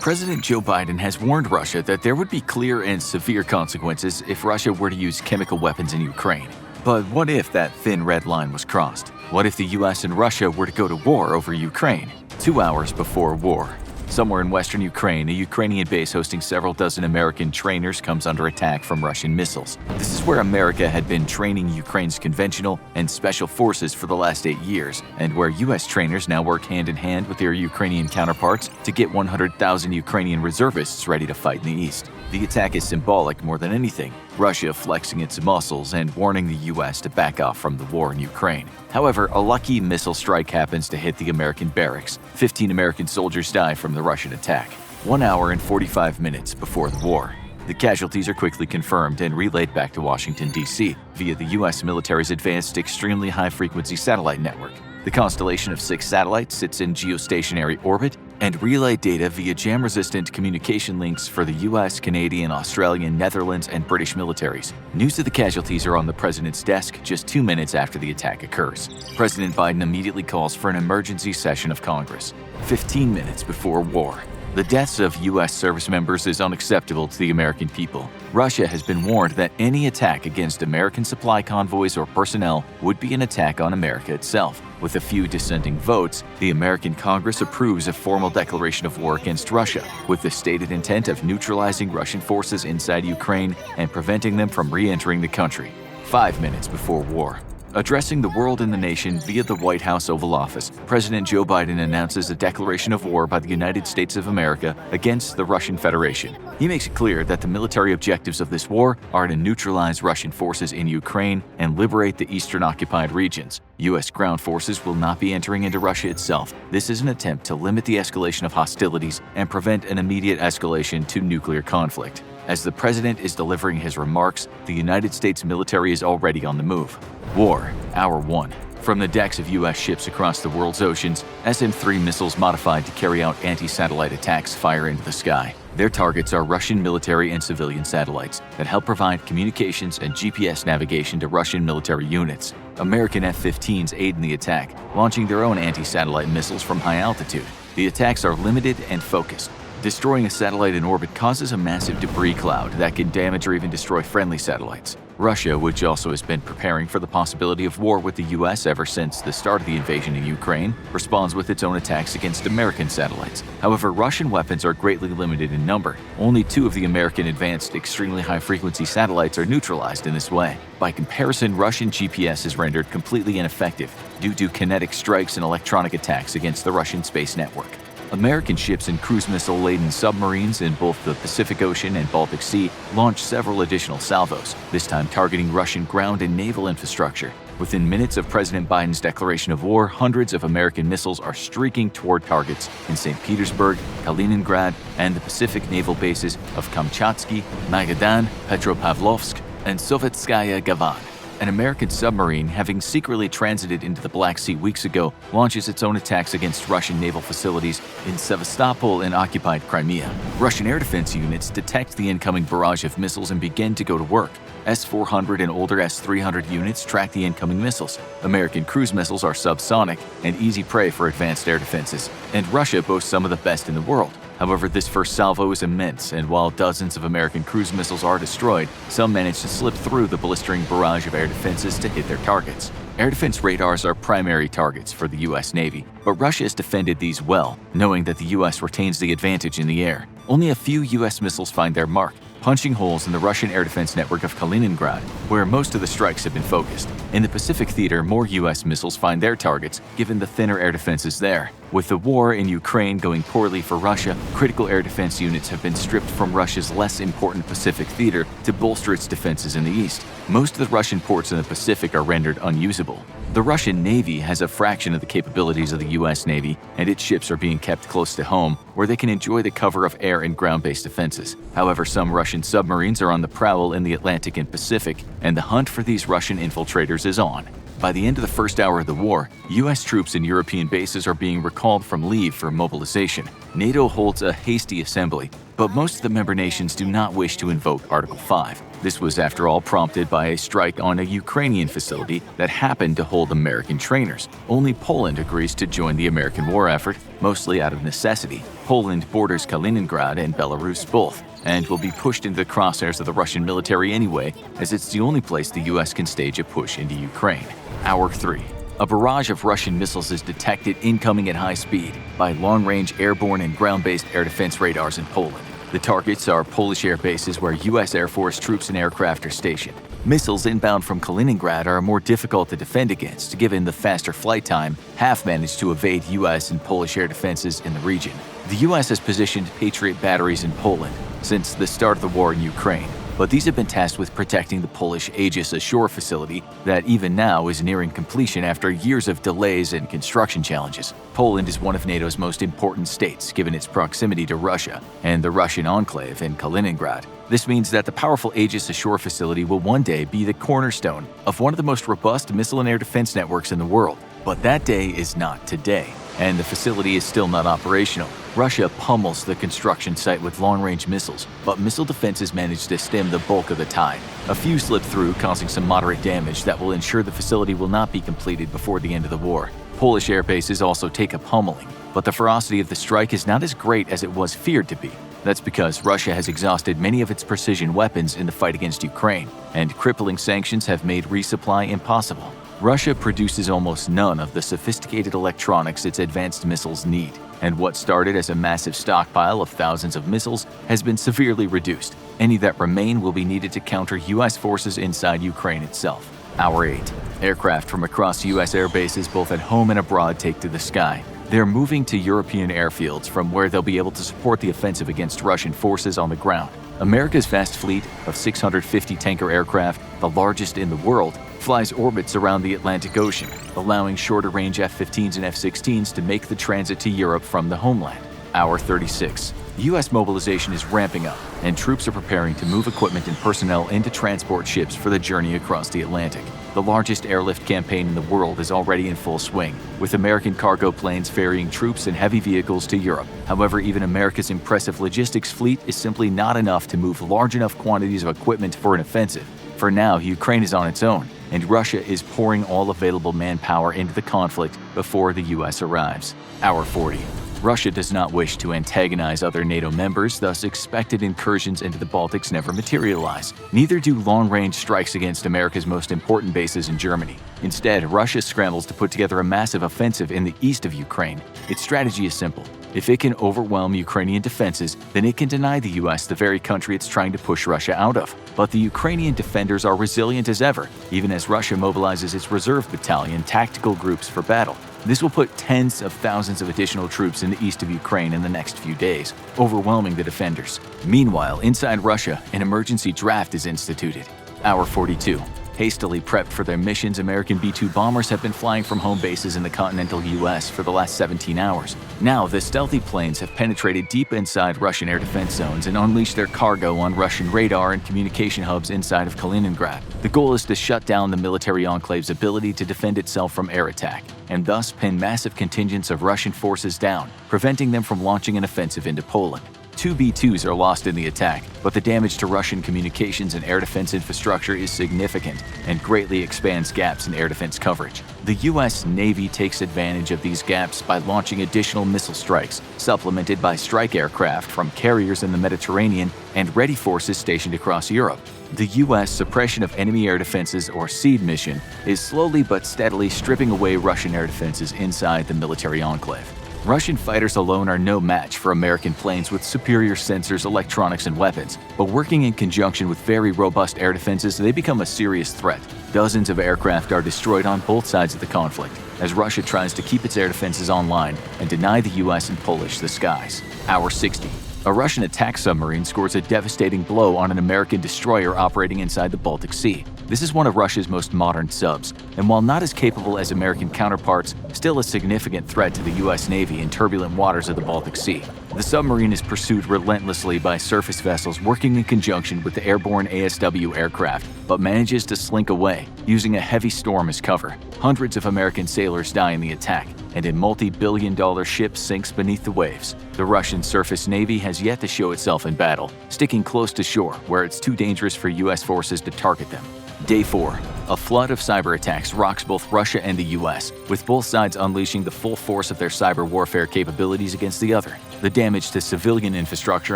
President Joe Biden has warned Russia that there would be clear and severe consequences if Russia were to use chemical weapons in Ukraine. But what if that thin red line was crossed? What if the US and Russia were to go to war over Ukraine? 2 hours before war. Somewhere in western Ukraine, a Ukrainian base hosting several dozen American trainers comes under attack from Russian missiles. This is where America had been training Ukraine's conventional and special forces for the last 8 years, and where US trainers now work hand in hand with their Ukrainian counterparts to get 100,000 Ukrainian reservists ready to fight in the east. The attack is symbolic more than anything, Russia flexing its muscles and warning the US to back off from the war in Ukraine. However, a lucky missile strike happens to hit the American barracks. 15 American soldiers die from the Russian attack, 1 hour and 45 minutes before the war. The casualties are quickly confirmed and relayed back to Washington, D.C. via the U.S. military's advanced extremely high-frequency satellite network. The constellation of 6 satellites sits in geostationary orbit and relay data via jam-resistant communication links for the US, Canadian, Australian, Netherlands, and British militaries. News of the casualties are on the president's desk just 2 minutes after the attack occurs. President Biden immediately calls for an emergency session of Congress, 15 minutes before war. The deaths of U.S. service members is unacceptable to the American people. Russia has been warned that any attack against American supply convoys or personnel would be an attack on America itself. With a few dissenting votes, the American Congress approves a formal declaration of war against Russia, with the stated intent of neutralizing Russian forces inside Ukraine and preventing them from re-entering the country. 5 minutes before war. Addressing the world and the nation via the White House Oval Office, President Joe Biden announces a declaration of war by the United States of America against the Russian Federation. He makes it clear that the military objectives of this war are to neutralize Russian forces in Ukraine and liberate the eastern occupied regions. U.S. ground forces will not be entering into Russia itself. This is an attempt to limit the escalation of hostilities and prevent an immediate escalation to nuclear conflict. As the president is delivering his remarks, the United States military is already on the move. War, Hour 1. From the decks of U.S. ships across the world's oceans, SM-3 missiles modified to carry out anti-satellite attacks fire into the sky. Their targets are Russian military and civilian satellites that help provide communications and GPS navigation to Russian military units. American F-15s aid in the attack, launching their own anti-satellite missiles from high altitude. The attacks are limited and focused. Destroying a satellite in orbit causes a massive debris cloud that can damage or even destroy friendly satellites. Russia, which also has been preparing for the possibility of war with the US ever since the start of the invasion in Ukraine, responds with its own attacks against American satellites. However, Russian weapons are greatly limited in number. Only 2 of the American advanced extremely high-frequency satellites are neutralized in this way. By comparison, Russian GPS is rendered completely ineffective due to kinetic strikes and electronic attacks against the Russian space network. American ships and cruise missile-laden submarines in both the Pacific Ocean and Baltic Sea launched several additional salvos, this time targeting Russian ground and naval infrastructure. Within minutes of President Biden's declaration of war, hundreds of American missiles are streaking toward targets in St. Petersburg, Kaliningrad, and the Pacific naval bases of Kamchatsky, Magadan, Petropavlovsk, and Sovetskaya Gavan. An American submarine, having secretly transited into the Black Sea weeks ago, launches its own attacks against Russian naval facilities in Sevastopol and occupied Crimea. Russian air defense units detect the incoming barrage of missiles and begin to go to work. S-400 and older S-300 units track the incoming missiles. American cruise missiles are subsonic and easy prey for advanced air defenses, and Russia boasts some of the best in the world. However, this first salvo is immense, and while dozens of American cruise missiles are destroyed, some manage to slip through the blistering barrage of air defenses to hit their targets. Air defense radars are primary targets for the U.S. Navy, but Russia has defended these well, knowing that the U.S. retains the advantage in the air. Only a few U.S. missiles find their mark, punching holes in the Russian air defense network of Kaliningrad, where most of the strikes have been focused. In the Pacific theater, more U.S. missiles find their targets, given the thinner air defenses there. With the war in Ukraine going poorly for Russia, critical air defense units have been stripped from Russia's less important Pacific theater to bolster its defenses in the east. Most of the Russian ports in the Pacific are rendered unusable. The Russian Navy has a fraction of the capabilities of the U.S. Navy, and its ships are being kept close to home, where they can enjoy the cover of air and ground-based defenses. However, some Russian submarines are on the prowl in the Atlantic and Pacific, and the hunt for these Russian infiltrators is on. By the end of the first hour of the war, U.S. troops in European bases are being recalled from leave for mobilization. NATO holds a hasty assembly, but most of the member nations do not wish to invoke Article 5. This was, after all, prompted by a strike on a Ukrainian facility that happened to hold American trainers. Only Poland agrees to join the American war effort, mostly out of necessity. Poland borders Kaliningrad and Belarus both, and will be pushed into the crosshairs of the Russian military anyway, as it's the only place the US can stage a push into Ukraine. Hour 3. A barrage of Russian missiles is detected incoming at high speed by long-range airborne and ground-based air defense radars in Poland. The targets are Polish air bases where U.S. Air Force troops and aircraft are stationed. Missiles inbound from Kaliningrad are more difficult to defend against, given the faster flight time have managed to evade U.S. and Polish air defenses in the region. The U.S. has positioned Patriot batteries in Poland since the start of the war in Ukraine, but these have been tasked with protecting the Polish Aegis Ashore facility that even now is nearing completion after years of delays and construction challenges. Poland is one of NATO's most important states given its proximity to Russia and the Russian enclave in Kaliningrad. This means that the powerful Aegis Ashore facility will one day be the cornerstone of one of the most robust missile and air defense networks in the world. But that day is not today, and the facility is still not operational. Russia pummels the construction site with long-range missiles, but missile defenses manage to stem the bulk of the tide. A few slip through, causing some moderate damage that will ensure the facility will not be completed before the end of the war. Polish air bases also take a pummeling, but the ferocity of the strike is not as great as it was feared to be. That's because Russia has exhausted many of its precision weapons in the fight against Ukraine, and crippling sanctions have made resupply impossible. Russia produces almost none of the sophisticated electronics its advanced missiles need, and what started as a massive stockpile of thousands of missiles has been severely reduced. Any that remain will be needed to counter U.S. forces inside Ukraine itself. Hour 8. Aircraft from across U.S. air bases both at home and abroad take to the sky. They're moving to European airfields from where they'll be able to support the offensive against Russian forces on the ground. America's vast fleet of 650 tanker aircraft, the largest in the world, flies orbits around the Atlantic Ocean, allowing shorter-range F-15s and F-16s to make the transit to Europe from the homeland. Hour 36. U.S. mobilization is ramping up, and troops are preparing to move equipment and personnel into transport ships for the journey across the Atlantic. The largest airlift campaign in the world is already in full swing, with American cargo planes ferrying troops and heavy vehicles to Europe. However, even America's impressive logistics fleet is simply not enough to move large enough quantities of equipment for an offensive. For now, Ukraine is on its own, and Russia is pouring all available manpower into the conflict before the U.S. arrives. Hour 40. Russia does not wish to antagonize other NATO members, thus expected incursions into the Baltics never materialize. Neither do long-range strikes against America's most important bases in Germany. Instead, Russia scrambles to put together a massive offensive in the east of Ukraine. Its strategy is simple. If it can overwhelm Ukrainian defenses, then it can deny the U.S. the very country it's trying to push Russia out of. But the Ukrainian defenders are resilient as ever, even as Russia mobilizes its reserve battalion tactical groups for battle. This will put tens of thousands of additional troops in the east of Ukraine in the next few days, overwhelming the defenders. Meanwhile, inside Russia, an emergency draft is instituted. Hour 42. Hastily prepped for their missions, American B-2 bombers have been flying from home bases in the continental U.S. for the last 17 hours. Now, the stealthy planes have penetrated deep inside Russian air defense zones and unleashed their cargo on Russian radar and communication hubs inside of Kaliningrad. The goal is to shut down the military enclave's ability to defend itself from air attack, and thus pin massive contingents of Russian forces down, preventing them from launching an offensive into Poland. 2 B-2s are lost in the attack, but the damage to Russian communications and air defense infrastructure is significant and greatly expands gaps in air defense coverage. The U.S. Navy takes advantage of these gaps by launching additional missile strikes, supplemented by strike aircraft from carriers in the Mediterranean and ready forces stationed across Europe. The U.S. Suppression of Enemy Air Defenses, or SEAD mission, is slowly but steadily stripping away Russian air defenses inside the military enclave. Russian fighters alone are no match for American planes with superior sensors, electronics, and weapons, but working in conjunction with very robust air defenses, they become a serious threat. Dozens of aircraft are destroyed on both sides of the conflict, as Russia tries to keep its air defenses online and deny the U.S. and Polish the skies. Hour 60. A Russian attack submarine scores a devastating blow on an American destroyer operating inside the Baltic Sea. This is one of Russia's most modern subs, and while not as capable as American counterparts, still a significant threat to the U.S. Navy in turbulent waters of the Baltic Sea. The submarine is pursued relentlessly by surface vessels working in conjunction with the airborne ASW aircraft, but manages to slink away, using a heavy storm as cover. Hundreds of American sailors die in the attack, and a multi-billion-dollar ship sinks beneath the waves. The Russian surface navy has yet to show itself in battle, sticking close to shore where it's too dangerous for U.S. forces to target them. Day 4. A flood of cyber attacks rocks both Russia and the U.S., with both sides unleashing the full force of their cyber warfare capabilities against the other. The damage to civilian infrastructure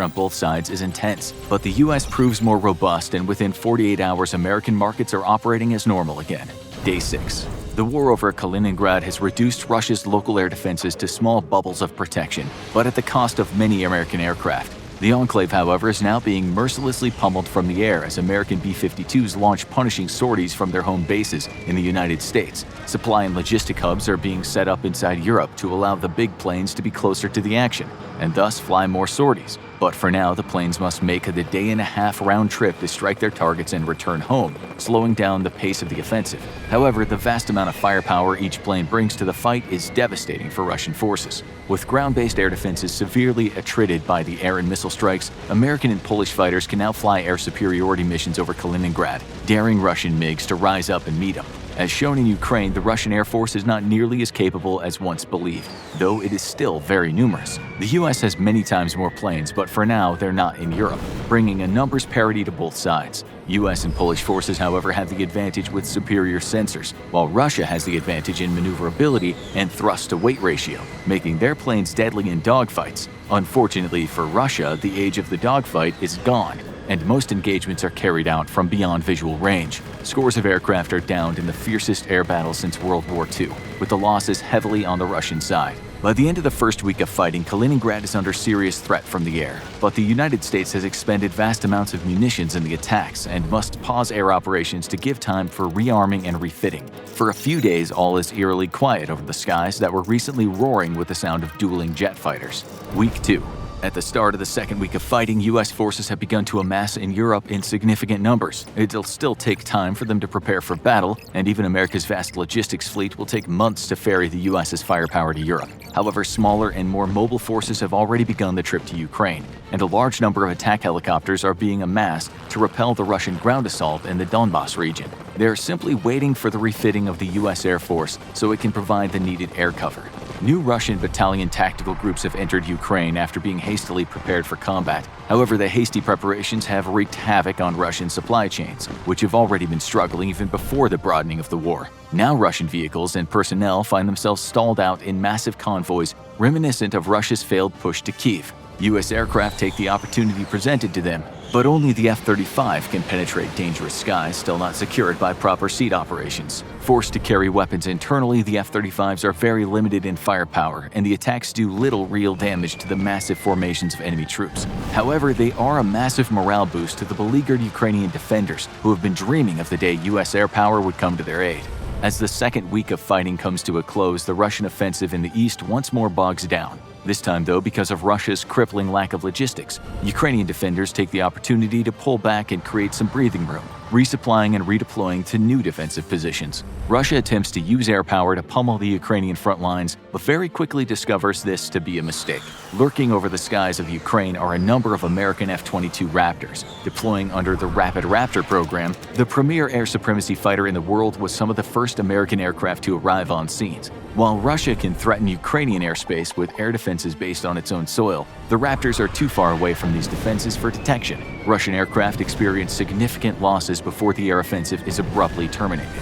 on both sides is intense, but the U.S. proves more robust, and within 48 hours American markets are operating as normal again. Day 6. The war over Kaliningrad has reduced Russia's local air defenses to small bubbles of protection, but at the cost of many American aircraft. The enclave, however, is now being mercilessly pummeled from the air as American B-52s launch punishing sorties from their home bases in the United States. Supply and logistic hubs are being set up inside Europe to allow the big planes to be closer to the action, and thus fly more sorties. But for now, the planes must make the day-and-a-half round trip to strike their targets and return home, slowing down the pace of the offensive. However, the vast amount of firepower each plane brings to the fight is devastating for Russian forces. With ground-based air defenses severely attrited by the air and missile strikes, American and Polish fighters can now fly air superiority missions over Kaliningrad, daring Russian MiGs to rise up and meet them. As shown in Ukraine, the Russian Air Force is not nearly as capable as once believed, though it is still very numerous. The US has many times more planes, but for now they're not in Europe, bringing a numbers parity to both sides. US and Polish forces, however, have the advantage with superior sensors, while Russia has the advantage in maneuverability and thrust-to-weight ratio, making their planes deadly in dogfights. Unfortunately for Russia, the age of the dogfight is gone, and most engagements are carried out from beyond visual range. Scores of aircraft are downed in the fiercest air battle since World War II, with the losses heavily on the Russian side. By the end of the first week of fighting, Kaliningrad is under serious threat from the air, but the United States has expended vast amounts of munitions in the attacks and must pause air operations to give time for rearming and refitting. For a few days, all is eerily quiet over the skies that were recently roaring with the sound of dueling jet fighters. Week 2. At the start of the second week of fighting, U.S. forces have begun to amass in Europe in significant numbers. It'll still take time for them to prepare for battle, and even America's vast logistics fleet will take months to ferry the U.S.'s firepower to Europe. However, smaller and more mobile forces have already begun the trip to Ukraine, and a large number of attack helicopters are being amassed to repel the Russian ground assault in the Donbas region. They're simply waiting for the refitting of the U.S. Air Force so it can provide the needed air cover. New Russian battalion tactical groups have entered Ukraine after being hastily prepared for combat. However, the hasty preparations have wreaked havoc on Russian supply chains, which have already been struggling even before the broadening of the war. Now Russian vehicles and personnel find themselves stalled out in massive convoys reminiscent of Russia's failed push to Kyiv. U.S. aircraft take the opportunity presented to them, but only the F-35 can penetrate dangerous skies still not secured by proper seat operations. Forced to carry weapons internally, the F-35s are very limited in firepower, and the attacks do little real damage to the massive formations of enemy troops. However, they are a massive morale boost to the beleaguered Ukrainian defenders who have been dreaming of the day U.S. air power would come to their aid. As the second week of fighting comes to a close, the Russian offensive in the east once more bogs down. This time, though, because of Russia's crippling lack of logistics, Ukrainian defenders take the opportunity to pull back and create some breathing room, resupplying and redeploying to new defensive positions. Russia attempts to use air power to pummel the Ukrainian front lines, but very quickly discovers this to be a mistake. Lurking over the skies of Ukraine are a number of American F-22 Raptors. Deploying under the Rapid Raptor program, the premier air supremacy fighter in the world was some of the first American aircraft to arrive on scenes. While Russia can threaten Ukrainian airspace with air defenses based on its own soil, the Raptors are too far away from these defenses for detection. Russian aircraft experience significant losses before the air offensive is abruptly terminated.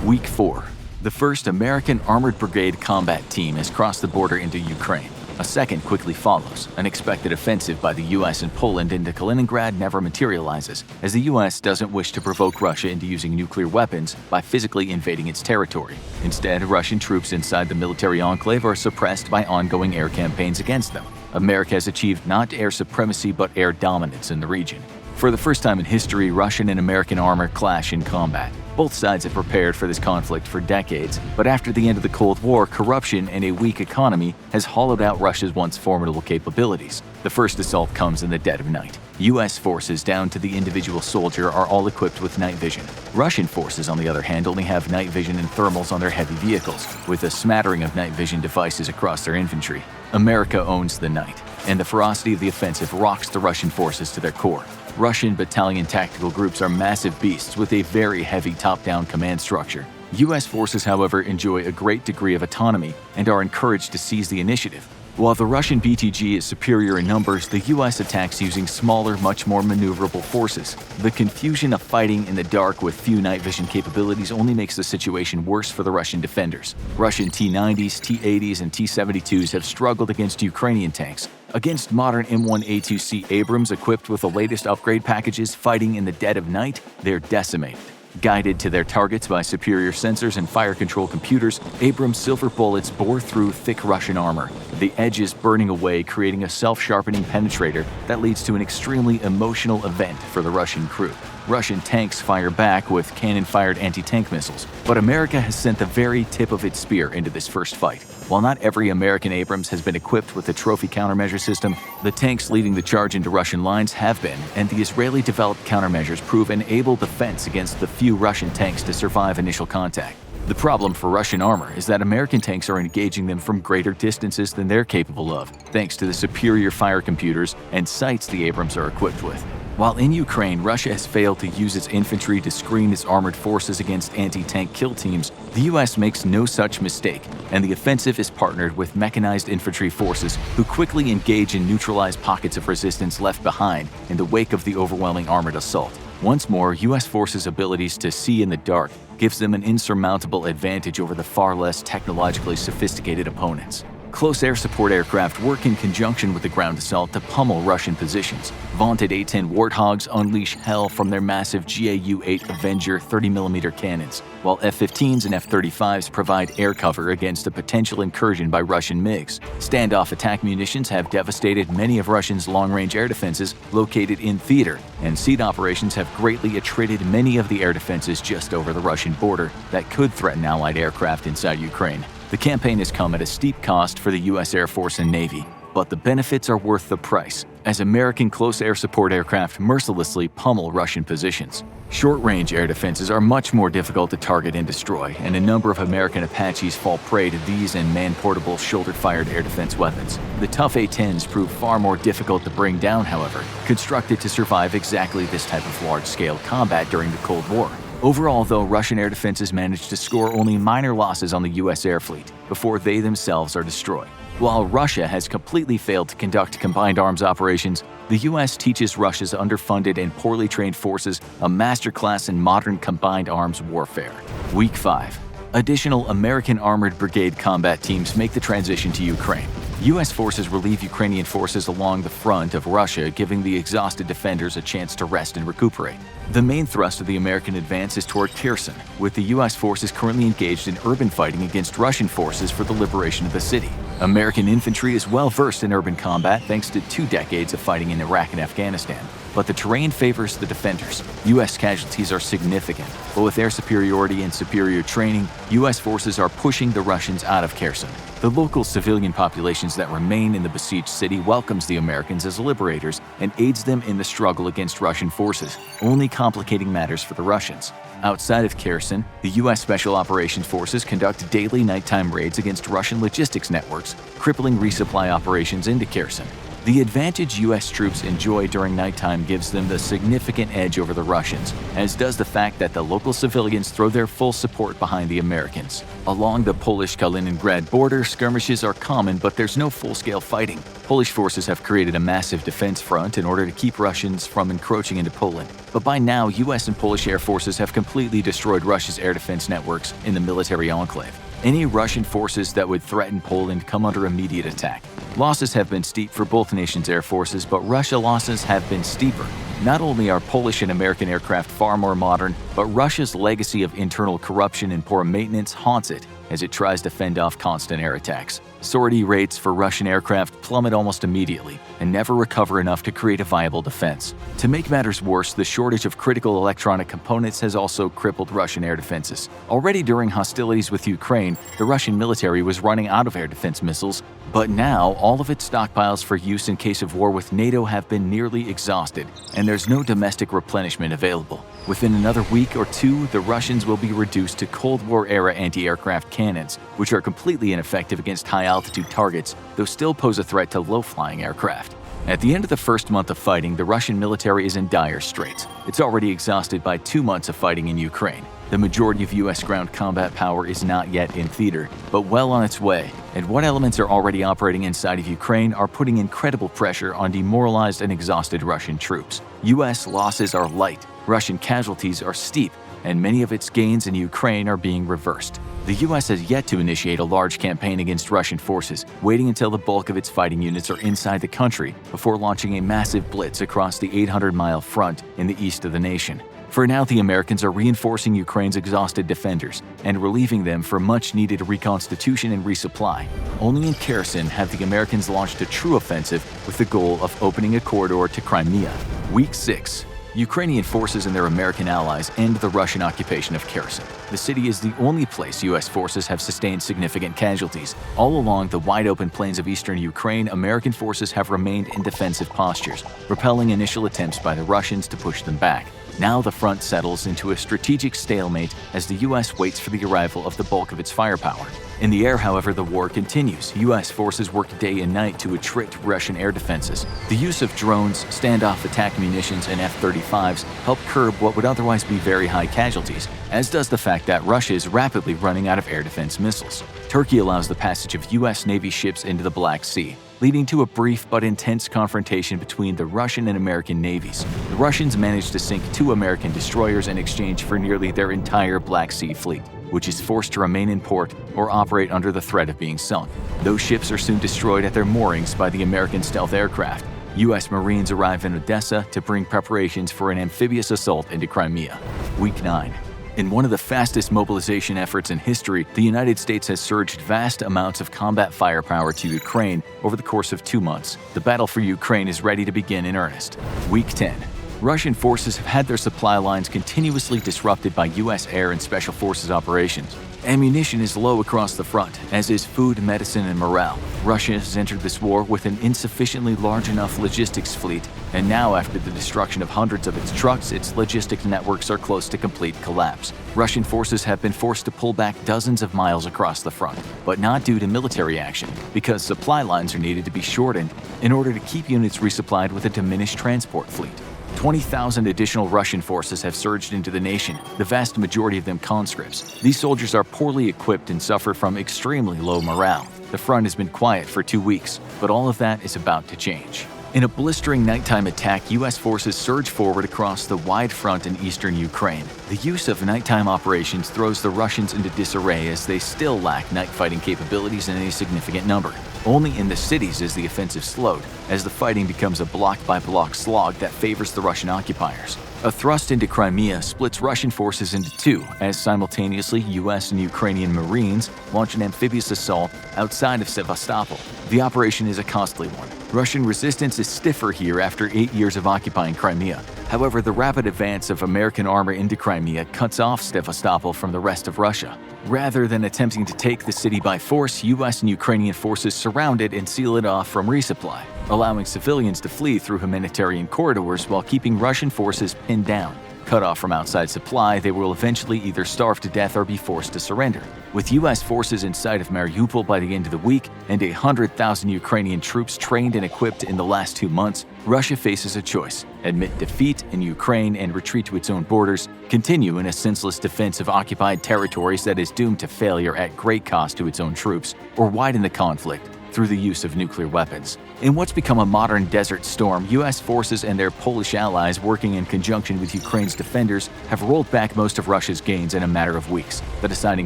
Week 4. The 1st American Armored Brigade combat team has crossed the border into Ukraine. A second quickly follows. An expected offensive by the U.S. and Poland into Kaliningrad never materializes, as the U.S. doesn't wish to provoke Russia into using nuclear weapons by physically invading its territory. Instead, Russian troops inside the military enclave are suppressed by ongoing air campaigns against them. America has achieved not air supremacy but air dominance in the region. For the first time in history, Russian and American armor clash in combat. Both sides have prepared for this conflict for decades, but after the end of the Cold War, corruption and a weak economy has hollowed out Russia's once formidable capabilities. The first assault comes in the dead of night. U.S. forces down to the individual soldier are all equipped with night vision. Russian forces, on the other hand, only have night vision and thermals on their heavy vehicles, with a smattering of night vision devices across their infantry. America owns the night, and the ferocity of the offensive rocks the Russian forces to their core. Russian battalion tactical groups are massive beasts with a very heavy top-down command structure. U.S. forces, however, enjoy a great degree of autonomy and are encouraged to seize the initiative. While the Russian BTG is superior in numbers, the U.S. attacks using smaller, much more maneuverable forces. The confusion of fighting in the dark with few night vision capabilities only makes the situation worse for the Russian defenders. Russian T-90s, T-80s, and T-72s have struggled against Ukrainian tanks. Against modern M1A2C Abrams equipped with the latest upgrade packages fighting in the dead of night, they're decimated. Guided to their targets by superior sensors and fire control computers, Abrams' silver bullets bore through thick Russian armor, the edges burning away, creating a self-sharpening penetrator that leads to an extremely emotional event for the Russian crew. Russian tanks fire back with cannon-fired anti-tank missiles, but America has sent the very tip of its spear into this first fight. While not every American Abrams has been equipped with the trophy countermeasure system, the tanks leading the charge into Russian lines have been, and the Israeli-developed countermeasures prove an able defense against the few Russian tanks to survive initial contact. The problem for Russian armor is that American tanks are engaging them from greater distances than they're capable of, thanks to the superior fire computers and sights the Abrams are equipped with. While in Ukraine, Russia has failed to use its infantry to screen its armored forces against anti-tank kill teams, the U.S. makes no such mistake, and the offensive is partnered with mechanized infantry forces who quickly engage and neutralize pockets of resistance left behind in the wake of the overwhelming armored assault. Once more, U.S. forces' abilities to see in the dark gives them an insurmountable advantage over the far less technologically sophisticated opponents. Close air support aircraft work in conjunction with the ground assault to pummel Russian positions. Vaunted A-10 Warthogs unleash hell from their massive GAU-8 Avenger 30mm cannons, while F-15s and F-35s provide air cover against a potential incursion by Russian MiGs. Standoff attack munitions have devastated many of Russia's long-range air defenses located in theater, and SEAD operations have greatly attrited many of the air defenses just over the Russian border that could threaten Allied aircraft inside Ukraine. The campaign has come at a steep cost for the U.S. Air Force and Navy, but the benefits are worth the price, as American close air support aircraft mercilessly pummel Russian positions. Short-range air defenses are much more difficult to target and destroy, and a number of American Apaches fall prey to these and man-portable shoulder-fired air defense weapons. The tough A-10s prove far more difficult to bring down, however, constructed to survive exactly this type of large-scale combat during the Cold War. Overall, though, Russian air defenses managed to score only minor losses on the U.S. air fleet before they themselves are destroyed. While Russia has completely failed to conduct combined arms operations, the U.S. teaches Russia's underfunded and poorly trained forces a masterclass in modern combined arms warfare. Week 5. Additional American Armored Brigade combat teams make the transition to Ukraine. U.S. forces relieve Ukrainian forces along the front of Russia, giving the exhausted defenders a chance to rest and recuperate. The main thrust of the American advance is toward Kherson, with the U.S. forces currently engaged in urban fighting against Russian forces for the liberation of the city. American infantry is well versed in urban combat thanks to 2 decades of fighting in Iraq and Afghanistan, but the terrain favors the defenders. U.S. casualties are significant, but with air superiority and superior training, U.S. forces are pushing the Russians out of Kherson. The local civilian populations that remain in the besieged city welcomes the Americans as liberators and aids them in the struggle against Russian forces, only complicating matters for the Russians. Outside of Kherson, the U.S. Special Operations Forces conduct daily nighttime raids against Russian logistics networks, crippling resupply operations into Kherson. The advantage U.S. troops enjoy during nighttime gives them the significant edge over the Russians, as does the fact that the local civilians throw their full support behind the Americans. Along the Polish-Kaliningrad border, skirmishes are common, but there's no full-scale fighting. Polish forces have created a massive defense front in order to keep Russians from encroaching into Poland. But by now, U.S. and Polish air forces have completely destroyed Russia's air defense networks in the military enclave. Any Russian forces that would threaten Poland come under immediate attack. Losses have been steep for both nations' air forces, but Russia's losses have been steeper. Not only are Polish and American aircraft far more modern, but Russia's legacy of internal corruption and poor maintenance haunts it as it tries to fend off constant air attacks. Sortie rates for Russian aircraft plummet almost immediately and never recover enough to create a viable defense. To make matters worse, the shortage of critical electronic components has also crippled Russian air defenses. Already during hostilities with Ukraine, the Russian military was running out of air defense missiles, but now all of its stockpiles for use in case of war with NATO have been nearly exhausted, and there's no domestic replenishment available. Within another week or two, the Russians will be reduced to Cold War-era anti-aircraft cannons, which are completely ineffective against high-altitude targets, though still pose a threat to low-flying aircraft. At the end of the first month of fighting, the Russian military is in dire straits. It's already exhausted by 2 months of fighting in Ukraine. The majority of U.S. ground combat power is not yet in theater, but well on its way, and what elements are already operating inside of Ukraine are putting incredible pressure on demoralized and exhausted Russian troops. U.S. losses are light, Russian casualties are steep, and many of its gains in Ukraine are being reversed. The U.S. has yet to initiate a large campaign against Russian forces, waiting until the bulk of its fighting units are inside the country before launching a massive blitz across the 800-mile front in the east of the nation. For now, the Americans are reinforcing Ukraine's exhausted defenders and relieving them for much-needed reconstitution and resupply. Only in Kherson have the Americans launched a true offensive with the goal of opening a corridor to Crimea. Week 6. Ukrainian forces and their American allies end the Russian occupation of Kherson. The city is the only place U.S. forces have sustained significant casualties. All along the wide-open plains of eastern Ukraine, American forces have remained in defensive postures, repelling initial attempts by the Russians to push them back. Now the front settles into a strategic stalemate as the U.S. waits for the arrival of the bulk of its firepower. In the air, however, the war continues. U.S. forces work day and night to attrit Russian air defenses. The use of drones, standoff attack munitions, and F-35s help curb what would otherwise be very high casualties, as does the fact that Russia is rapidly running out of air defense missiles. Turkey allows the passage of U.S. Navy ships into the Black Sea, leading to a brief but intense confrontation between the Russian and American navies. The Russians managed to sink 2 American destroyers in exchange for nearly their entire Black Sea fleet, which is forced to remain in port or operate under the threat of being sunk. Those ships are soon destroyed at their moorings by the American stealth aircraft. U.S. Marines arrive in Odessa to bring preparations for an amphibious assault into Crimea. Week 9. In one of the fastest mobilization efforts in history, the United States has surged vast amounts of combat firepower to Ukraine over the course of 2 months. The battle for Ukraine is ready to begin in earnest. Week 10. Russian forces have had their supply lines continuously disrupted by U.S. air and special forces operations. Ammunition is low across the front, as is food, medicine, and morale. Russia has entered this war with an insufficiently large enough logistics fleet, and now after the destruction of hundreds of its trucks, its logistic networks are close to complete collapse. Russian forces have been forced to pull back dozens of miles across the front, but not due to military action, because supply lines are needed to be shortened in order to keep units resupplied with a diminished transport fleet. 20,000 additional Russian forces have surged into the nation, the vast majority of them conscripts. These soldiers are poorly equipped and suffer from extremely low morale. The front has been quiet for 2 weeks, but all of that is about to change. In a blistering nighttime attack, U.S. forces surge forward across the wide front in eastern Ukraine. The use of nighttime operations throws the Russians into disarray as they still lack night fighting capabilities in any significant number. Only in the cities is the offensive slowed, as the fighting becomes a block-by-block slog that favors the Russian occupiers. A thrust into Crimea splits Russian forces into 2, as simultaneously U.S. and Ukrainian Marines launch an amphibious assault outside of Sevastopol. The operation is a costly one. Russian resistance is stiffer here after 8 years of occupying Crimea. However, the rapid advance of American armor into Crimea cuts off Sevastopol from the rest of Russia. Rather than attempting to take the city by force, U.S. and Ukrainian forces surround it and seal it off from resupply, allowing civilians to flee through humanitarian corridors while keeping Russian forces pinned down. Cut off from outside supply, they will eventually either starve to death or be forced to surrender. With U.S. forces inside of Mariupol by the end of the week and 100,000 Ukrainian troops trained and equipped in the last 2 months, Russia faces a choice: admit defeat in Ukraine and retreat to its own borders, continue in a senseless defense of occupied territories that is doomed to failure at great cost to its own troops, or widen the conflict through the use of nuclear weapons. In what's become a modern desert storm, U.S. forces and their Polish allies working in conjunction with Ukraine's defenders have rolled back most of Russia's gains in a matter of weeks. The deciding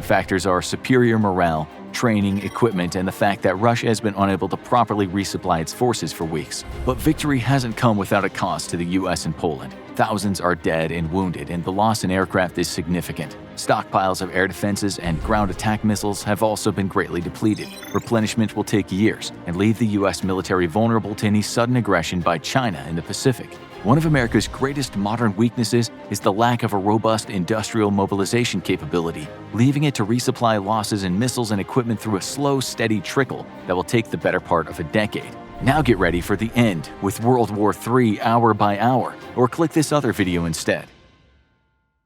factors are superior morale, training, equipment, and the fact that Russia has been unable to properly resupply its forces for weeks. But victory hasn't come without a cost to the U.S. and Poland. Thousands are dead and wounded, and the loss in aircraft is significant. Stockpiles of air defenses and ground attack missiles have also been greatly depleted. Replenishment will take years and leave the U.S. military vulnerable to any sudden aggression by China in the Pacific. One of America's greatest modern weaknesses is the lack of a robust industrial mobilization capability, leaving it to resupply losses in missiles and equipment through a slow, steady trickle that will take the better part of a decade. Now get ready for the end with World War III hour by hour, or click this other video instead.